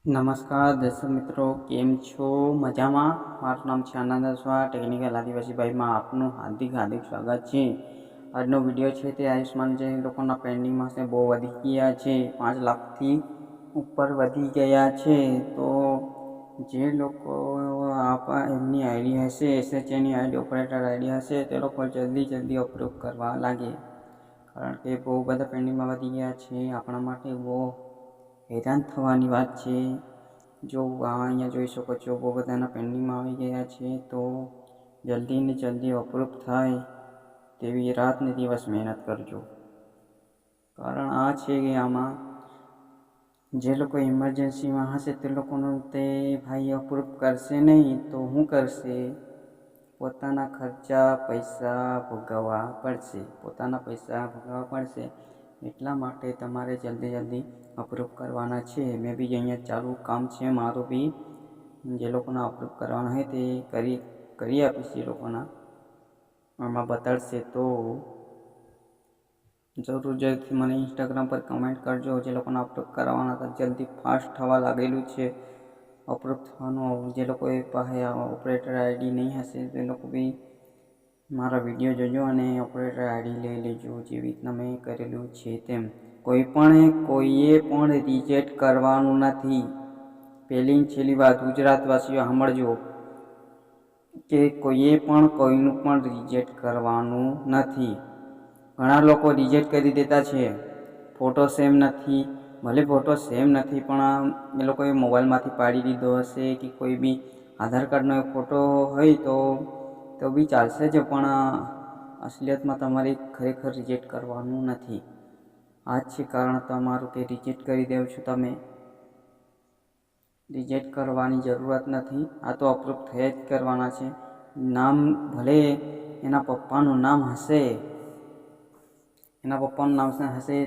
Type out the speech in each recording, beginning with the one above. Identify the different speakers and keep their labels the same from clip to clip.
Speaker 1: નમસ્કાર દર્શક મિત્રો, કેમ છો? મજામાં? મારું નામ છે આનંદ અસવા. ટેકનિકલ આદિવાસી ભાઈમાં આપનું હાર્દિક સ્વાગત છે. આજનો વિડીયો છે તે આયુષ્માન જે લોકોના પેન્ડિંગમાં છે બહુ વધી ગયા છે, 5 લાખથી ઉપર વધી ગયા છે. તો જે લોકો એમની આઈડી હશે, એસએચએની આઈડી, ઓપરેટર આઈડી હશે, તે લોકો જલ્દી અપ્રૂવ કરવા લાગે, કારણ કે બહુ બધા પેન્ડિંગમાં વધી ગયા છે. આપણા માટે બહુ હેરાન થવાની વાત છે. જો અહીંયા જોઈ શકો છો, બહુ બધાના પેન્ડિંગમાં આવી ગયા છે. તો જલ્દી અપ્રૂવ થાય તેવી રાત ને દિવસ મહેનત કરજો. કારણ આ છે કે આમાં જે લોકો ઇમરજન્સીમાં હશે તે લોકોનું તે ભાઈ અપ્રૂવ કરશે નહીં તો શું કરશે? પોતાના પૈસા ભોગવવા પડશે. એટલા માટે તમારે જલ્દી અપ્રૂવ કરવાના છે. મેં બી અહીંયા ચાલુ કામ છે મારું બી. જે લોકોના અપ્રૂવ કરવાના હોય તે કરી આપીશ. એ લોકોના આમાં બતાડશે તો જરૂરથી મને ઇન્સ્ટાગ્રામ પર કમેન્ટ કરજો. જે લોકોના અપ્રૂવ કરવાના હતા, જલ્દી ફાસ્ટ થવા લાગેલું છે અપ્રૂવ થવાનું. જે લોકોએ પાસે ઓપરેટર આઈડી નહીં હશે તે લોકો બી મારા વિડીયો જોજો અને ઓપરેટર આઈડી લઈ લેજો, જેવી રીતના મેં કરેલું છે તેમ. કોઈએ પણ રિજેક્ટ કરવાનું નથી. પહેલી છેલ્લી વાત ગુજરાતવાસીઓ સાંભળજો કે કોઈનું પણ રિજેક્ટ કરવાનું નથી. ઘણા લોકો રિજેક્ટ કરી દેતા છે. ફોટો સેમ નથી, ભલે ફોટો સેમ નથી પણ એ લોકોએ મોબાઈલમાંથી પાડી દીધો હશે કે કોઈ બી આધાર કાર્ડનો ફોટો હોય તો બી ચાલશે જ, પણ અસલિયતમાં તમારે ખરેખર રિજેક્ટ કરવાનું નથી. આ જ છે કારણ તમારું કે રિજેક્ટ કરી દેવ છો તમે. રિજેક્ટ કરવાની જરૂરત નથી. આ તો અપ્રૂવ થયા જ કરવાના છે. નામ ભલે એના પપ્પાનું નામ હશે,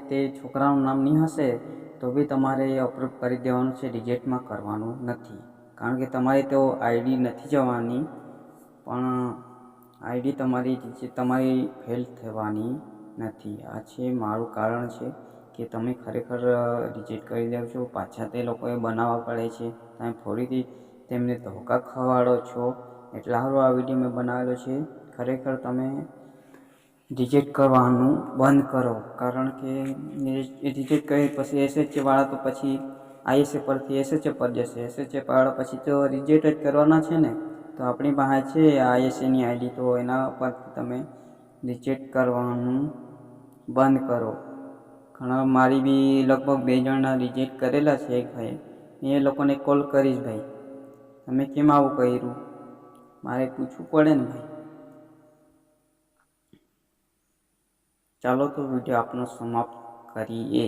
Speaker 1: તે છોકરાનું નામ નહીં હશે તો બી તમારે અપ્રૂવ કરી દેવાનું છે. રિજેક્ટમાં કરવાનું નથી, કારણ કે તમારે તો આઈડી નથી જવાની, પણ આઈડી તમારી ફેલ થવાની નથી. આ છે મારું કારણ છે કે તમે ખરેખર રિજેક્ટ કરી દેવ છો. પાછા તે લોકોએ બનાવવા પડે છે. તમે ફરીથી તેમને ધોકા ખવાડો છો. એટલા સારું આ વિડીયો મેં બનાવેલો છે. ખરેખર તમે રિજેક્ટ કરવાનું બંધ કરો, કારણ કે રિજેક્ટ કરી પછી એસએચએ વાળા તો પછી આઈએસએ પરથી એસએચએ પર જશે. એસએચએ વાળા પછી તો રિજેક્ટ જ કરવાના છે ને. તો આપણી પાસે છે આઈએસએની આઈડી, તો એના પરથી તમે રિજેક્ટ કરવાનું બંધ કરો. મારી બી લગભગ 2 જણના રિજેક્ટ કરેલા છે. એક ભાઈ, એ લોકોને કોલ કરીશ, ભાઈ તમે કેમ આવું કર્યું, મારે પૂછવું પડે ને ભાઈ. ચાલો તો વિડીયો આપનો સમાપ્ત કરીએ.